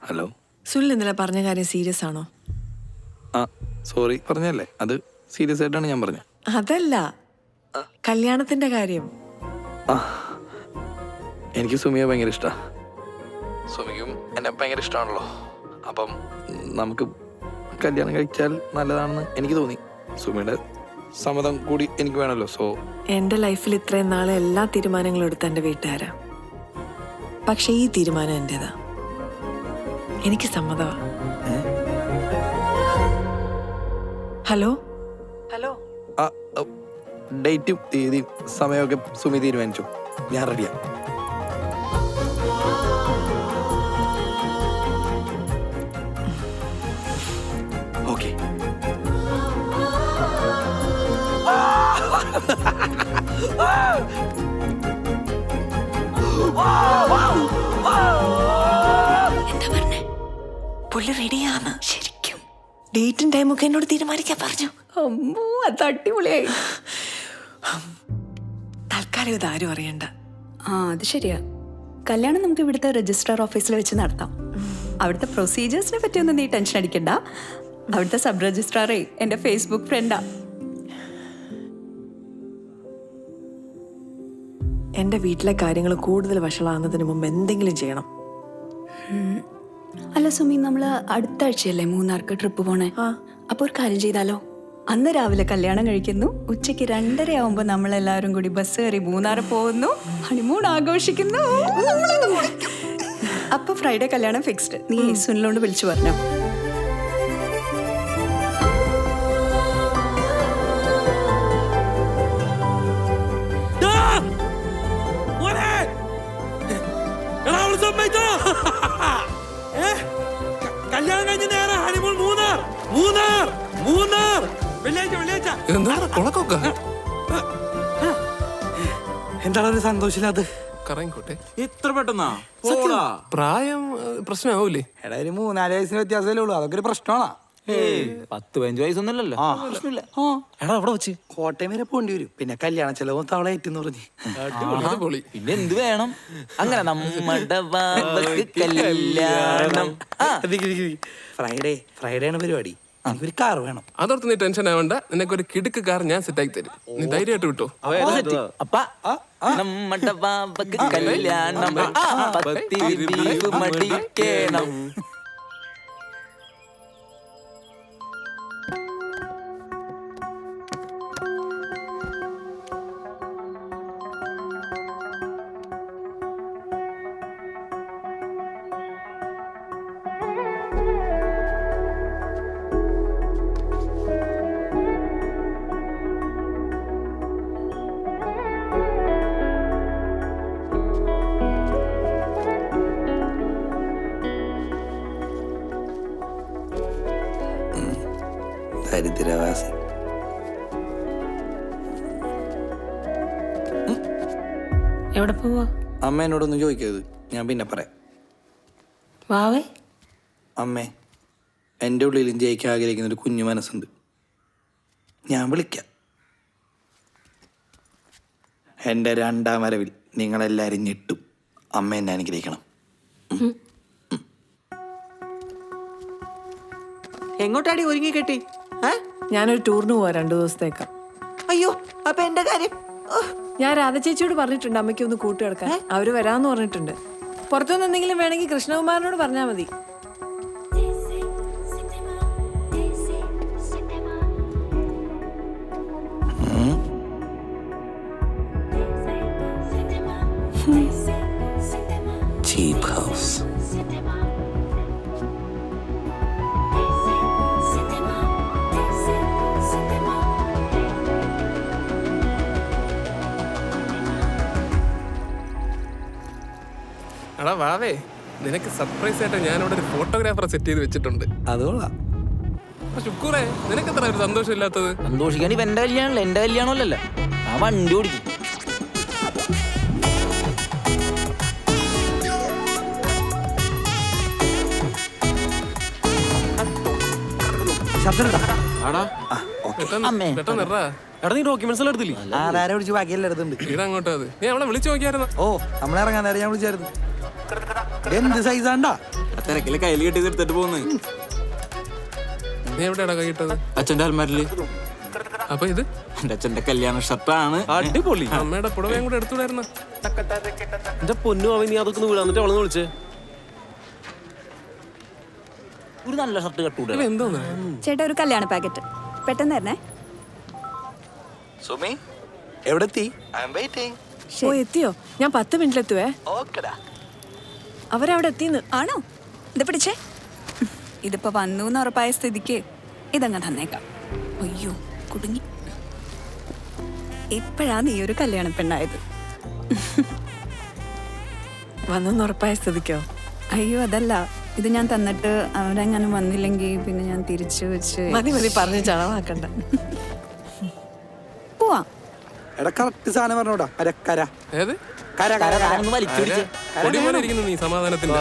Hello. Sunil ഇന്നലെ പറഞ്ഞ കാര്യം സീരിയസ് ആണോ? ആ സോറി പറഞ്ഞല്ലേ, അത് സീരിയസ് ആയിട്ടാണ് ഞാൻ പറഞ്ഞത്. അതല്ല, കല്യാണത്തിന്റെ കാര്യം. എനിക്ക് സുമിയെ ഭയങ്കര ഇഷ്ടമാണ്. സുമിക്കും എന്നെ ഭയങ്കര ഇഷ്ടമാണല്ലോ. അപ്പം നമുക്ക് കല്യാണം കഴിച്ചാൽ നല്ലതാണെന്ന് എനിക്ക് തോന്നി. സുമിയുടെ സമ്മതം കൂടി എനിക്ക് വേണമല്ലോ. സോ എന്റെ ലൈഫിൽ ഇത്രയും നാളെ എല്ലാ തീരുമാനങ്ങളും എടുത്ത എന്റെ വീട്ടുകാരാ. പക്ഷെ ഈ തീരുമാനം എന്റേതാ. എനിക്ക് സമ്മതമാ. Hello hello. ഡേറ്റും തീയതിയും സമയമൊക്കെ സുമി തീരുമാനിച്ചു. ഞാൻ റെഡിയാ. ഓക്കെ. എന്താ പറഞ്ഞേ? പുള്ളി റെഡിയാന്ന് ശരിക്കും. ഡേറ്റും ടൈമും ഒക്കെ എന്നോട് തീരുമാനിക്കാൻ പറഞ്ഞു. അമ്മോ, അത് അടിപൊളിയായി. തൽക്കാലം ഇത് ആരും അറിയണ്ട. അത് ശരിയാ. കല്യാണം നമുക്ക് ഇവിടുത്തെ രജിസ്ട്രാർ ഓഫീസിൽ വെച്ച് നടത്താം. അവിടുത്തെ പ്രൊസീജിയേഴ്സിനെ പറ്റിയൊന്നും നീ ടെൻഷൻ അടിക്കണ്ട. അവിടുത്തെ സബ് രജിസ്ട്രാറേ എൻ്റെ ഫേസ്ബുക്ക് ഫ്രണ്ടാ. എന്റെ വീട്ടിലെ കാര്യങ്ങൾ കൂടുതൽ വഷളാകുന്നതിന് മുമ്പ് എന്തെങ്കിലും ചെയ്യണം. അല്ല സുമി, നമ്മൾ അടുത്ത ആഴ്ചയല്ലേ മൂന്നാർക്ക് ട്രിപ്പ് പോണേ? അപ്പൊ ഒരു കാര്യം ചെയ്താലോ? അന്ന് രാവിലെ കല്യാണം കഴിക്കുന്നു, ഉച്ചയ്ക്ക് 2:30 ആവുമ്പോ നമ്മളെല്ലാവരും കൂടി ബസ് കയറി മൂന്നാർ പോകുന്നു, ഹണിമൂൺ ആഘോഷിക്കുന്നു. അപ്പൊ ഫ്രൈഡേ കല്യാണം ഫിക്സ്ഡ്. നീ സുനിലോണ്ട് വിളിച്ചു പറഞ്ഞോ. കല്യാണം കഴിഞ്ഞ നേരെ ഹണിമൂൺ മൂന്നാർ മൂന്നാർ മൂന്നാർ. എന്താണ് ഒരു സന്തോഷമില്ലാത്ത? കറങ്ങിക്കോട്ടെ. ഇത്ര പെട്ടെന്നാ? പ്രായം പ്രശ്നമാവൂലേ? എടാ, ഒരു 3-4 വയസ്സിന് വ്യത്യാസമല്ലേ ഉള്ളൂ. അതൊക്കെ ഒരു പ്രശ്നമാണോ? 10-15 വയസ്സൊന്നുമല്ലല്ലോ. എടാ, അവിടെ വെച്ച് കോട്ടയം വരെ പോണ്ടി വരും. പിന്നെ കല്യാണ ചെലവും തവള ഏറ്റെന്ന് പറഞ്ഞ്. പിന്നെ എന്ത് വേണം? അങ്ങനെ നമ്മുടെ ബാബക്ക് കല്യാണം. ഫ്രൈഡേ ആണ് പരിപാടി. ഒരു കാർ വേണം. അതോർത്ത് നീ ടെൻഷൻ ആവണ്ട. നിനക്കൊരു കിടുക്ക് കാർ ഞാൻ സെറ്റാക്കി തരും. നീ ധൈര്യമായിട്ട് വിട്ടോ. അപ്പ നമ്മുടെ ബാബക്ക് കല്യാണം. പത്തിരി ബീഫ് മടിക്കണം. ദരിദ്രവാസി. എവിടെ പോവാ? അമ്മ എന്നോടൊന്നും ചോദിക്കരുത്, ഞാൻ പിന്നെ പറയാം. വാവേ, അമ്മേ, എൻ്റെ ഉള്ളിലും ജയിക്കാൻ ആഗ്രഹിക്കുന്ന ഒരു കുഞ്ഞു മനസ്സുണ്ട്. ഞാൻ വിളിക്കാം. എൻ്റെ 2ാം വരവിൽ നിങ്ങളെല്ലാവരും ഞെട്ടും. അമ്മ എന്നെ അനുഗ്രഹിക്കണം. എങ്ങോട്ടാടി ഒരുങ്ങി കെട്ടി? ഞാനൊരു ടൂറിന് പോവാ 2 ദിവസത്തേക്ക്. അയ്യോ, അപ്പൊ എന്റെ കാര്യം? ഞാൻ രാധ ചേച്ചിയോട് പറഞ്ഞിട്ടുണ്ട് അമ്മയ്ക്ക് ഒന്ന് കൂട്ടുകിടക്കാൻ. അവര് വരാന്ന് പറഞ്ഞിട്ടുണ്ട്. പുറത്തുനിന്ന് എന്തെങ്കിലും വേണമെങ്കിൽ കൃഷ്ണകുമാരനോട് പറഞ്ഞാൽ മതി. ചീപ്പ് ഹൗസ്. എടാ വാവേ, നിനക്ക് സർപ്രൈസ് ആയിട്ട് ഞാനിവിടെ ഒരു ഫോട്ടോഗ്രാഫറെ സെറ്റ് ചെയ്ത് വെച്ചിട്ടുണ്ട്. അതുകൊള്ളാം. ശുക്കൂറേ, നിനക്ക് എത്ര ഒരു സന്തോഷം ഇല്ലാത്തത്? സന്തോഷിക്കാൻ ഇപ്പൊ എന്റെ കല്യാണമല്ല, എന്റെ കല്യാണമല്ലല്ലോ. ആ വണ്ടി ഓടിക്കും. നീ ഡോക്യുമെന്റ്സ് എല്ലാം എടുത്തില്ലേ? ആരാരെ വിളിച്ച് ബാക്കിയെല്ലാം എടുത്തുണ്ട്. ഇതങ്ങോട്ടാ. നീ അവളെ വിളിച്ചു നോക്കിയായിരുന്നു? ഓ, നമ്മളെ ഇറങ്ങാൻ നേരം ഞാൻ വിളിച്ചായിരുന്നു. എന്ത് സൈസാണ്ടാ? തിരക്കില് കയ്യിൽ കെട്ടി എടുത്തിട്ട് പോകുന്നത്. നീ എവിടെയാടാ കൈയിട്ടത്? അച്ഛന്റെ അൽമാരില്. അപ്പൊ ഇത് എന്റെ അച്ഛന്റെ കല്യാണ ഷർട്ടാണ്. അടിപൊളി. അമ്മയുടെ പുടവയും കൂടെ എടുത്തുവിടായിരുന്ന. എന്റെ പൊന്നു അവൻ, നീ അതൊക്കെ ഒന്ന് വിടാന്നിട്ട് അവളെന്ന് വിളിച്ചേ. ഒരു നല്ല ഷർട്ട് കട്ടൂടെ. ഇത് എന്തോന്ന്? ചേട്ടാ ഒരു കല്യാണ പാക്കറ്റ് പെട്ടെന്ന് തരണേ. സുമി എവിടെ എത്തി? I am waiting. ഓ എത്തിയോ? ഞാൻ 10 മിനിറ്റിലെത്തുവേ. ഓക്കെടാ. അവരവിടെ എത്തിന്ന്. ആണോ? ഇത് പിടിച്ചേ. ഇതിപ്പോ വന്നു എന്ന് ഉറപ്പായ സ്ഥിതിക്ക് ഇതങ്ങ് തന്നേക്കാം. അയ്യോ കുടുങ്ങി. ഇപ്പോഴാ നീ ഒരു കല്യാണ പെണ്ണായത്. വന്നെന്ന് ഉറപ്പായ സ്ഥിതിക്കോ? അയ്യോ അതല്ല, ഇത് ഞാൻ തന്നിട്ട് അവരെങ്ങനെ വന്നില്ലെങ്കിൽ പിന്നെ ഞാൻ തിരിച്ചു വെച്ച് മതി മതി പറഞ്ഞ് ചളവാക്കണ്ട. പോവാ. എടാ കറക്റ്റ് സാധനം പറഞ്ഞോടാ. കര ഏത് കര കര കര ഒന്ന് വലിച്ചു പിടിച്ചേ. പൊടി പോലെ ഇരിക്കുന്നു നീ സമാധാനത്തിന്റെ.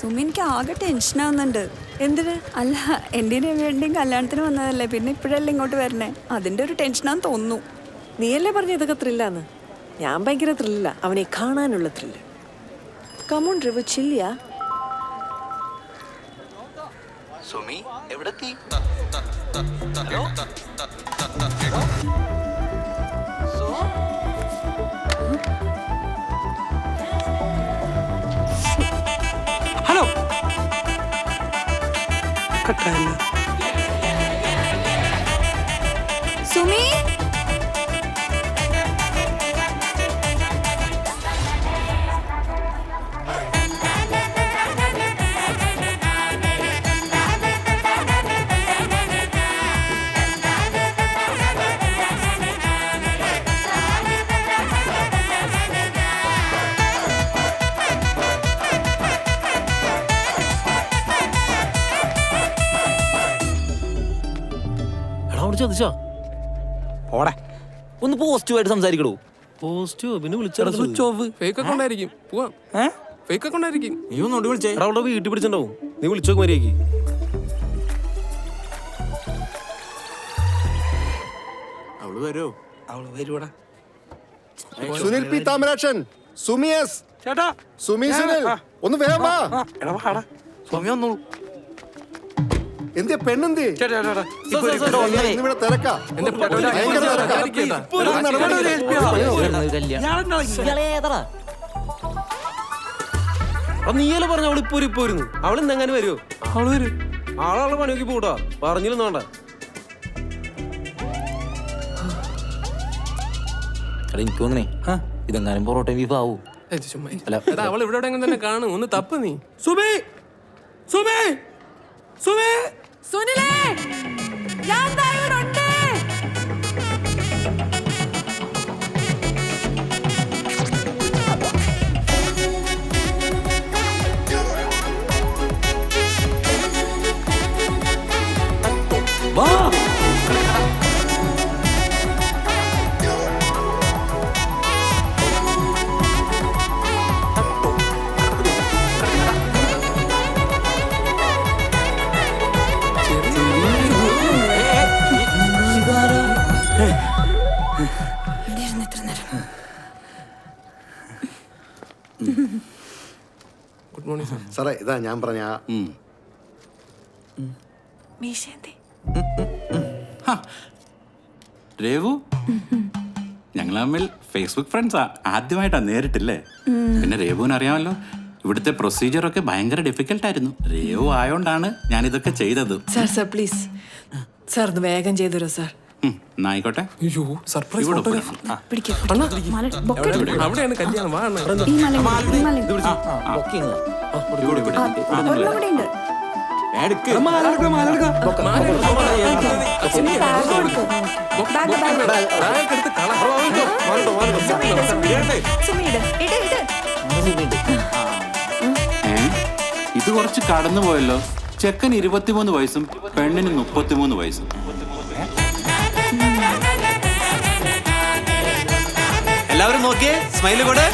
സുമി എനിക്ക് ആകെ ടെൻഷനാവുന്നുണ്ട്. എന്തിന്? അല്ല, എന്തിനു വേണ്ടിയും കല്യാണത്തിന് വന്നതല്ലേ, പിന്നെ ഇപ്പോഴല്ലേ ഇങ്ങോട്ട് വരണേ, അതിന്റെ ഒരു ടെൻഷനാന്ന് തോന്നുന്നു. നീയല്ലേ പറഞ്ഞ ഇതൊക്കെ ത്രില്ലാന്ന്? ഞാൻ ഭയങ്കര ത്രില്ല, അവനെ കാണാനുള്ള ത്രില്ല്. കമോൺ റിവു, ചില്ലിയാ. സുമി എവിടെ എത്തി? ഹലോ കട്ടായില്ല. സുമി ചതിച്ചാ ഓടെ ഒന്ന് പോസിറ്റീവായിട്ട് സംസാരിക്കടോ. പോസിറ്റീവ് പിന്നെ വിളിച്ചു. ഫേക്ക് അക്കൗണ്ട് ആയിരിക്കും. പോവാം. ഫേക്ക് അക്കൗണ്ട് ആയിരിക്കും. നീ ഒന്നോട്ട് വിളിച്ചേ. അവളുടെ വീട്ടിൽ പിടിച്ചിട്ടുണ്ടാവും. നീ വിളിച്ചോ മര്യാദക്ക്. അവള് വരോ? അവള് വരുവാടാ. Sunil P Thamarakshan, Sumi S. ചേട്ടാ സുമി സുനിൽ, ഒന്ന് വേഗം വാ. എടാ വാടാ. സുമി വന്നോളൂ. എന്തിയ പെണ്ണെന്തി? ചേട്ടാ ചേട്ടാ ഇന്നിവിടെ തിരക്കാ. എന്റെ പൊടവയുടെ ഭയങ്കര തിരക്കാ. ആയിരിക്കും. ഒരു നടപടി നീയല്ലേ പറഞ്ഞ അവൾ ഇപ്പൊ വരുന്നു. അവൾ ഇന്നെങ്ങനെ വരുമോ? അവള് വരും. ആളാളെ പണിയൊക്കെ പോട്ടാ. പറഞ്ഞില്ലെന്ന് വേണ്ട. എനിക്ക് തോന്നണേ ഇതെങ്ങാനും പൊറോട്ട ബീഫ് ആവൂ. ചുമ്മാ. എടാ, അവൾ ഇവിടെ എവിടെയെങ്കിലും തന്നെ കാണും. ഒന്ന് തപ്പ് നീ. സുമി സുമി സുമി സുനിലേ, ഞാൻ ദാ ഇവിടെ ഉണ്ട്. വാ. Good morning sir. സാറേ ഇതാ ഞാൻ പറഞ്ഞ മീശേന്തി രേവു, ഞങ്ങൾ തമ്മിൽ ഫേസ്ബുക്ക് ഫ്രണ്ട്സാ. ആദ്യമായിട്ടാ നേരിട്ടില്ലേ? പിന്നെ രേവുവിന് അറിയാമല്ലോ, ഇവിടുത്തെ പ്രൊസീജിയറൊക്കെ ഭയങ്കര ഡിഫിക്കൽട്ടായിരുന്നു. രേവു ആയോണ്ടാണ് ഞാൻ ഇതൊക്കെ ചെയ്തത്. സാർ പ്ലീസ് സാർ ഒന്ന് വേഗം ചെയ്തരോ സാർ. എന്നായിക്കോട്ടെ. അയ്യോ, സർപ്രൈസ് ഇവിടെ ഫോട്ടോഗ്രാഫ്. പോരാ. അവിടെയാണ് കല്യാണം. വാ അണ്ണാ. ബുക്കിംഗ്. ഇവിടെ, ഇവിടെ. ഒരെണ്ണം കൂടെ ഉണ്ട്. എടുക്ക്. ബാഗ് എടുത്ത് കള. സുമിയുടെ ഇട്. ഇത് കുറച്ച് കടന്നു പോയല്ലോ. ചെക്കൻ 23 വയസ്സും പെണ്ണിന് 33 വയസ്സും. എല്ലാവരും നോക്കിയേ, സ്മൈല് കൂടെ.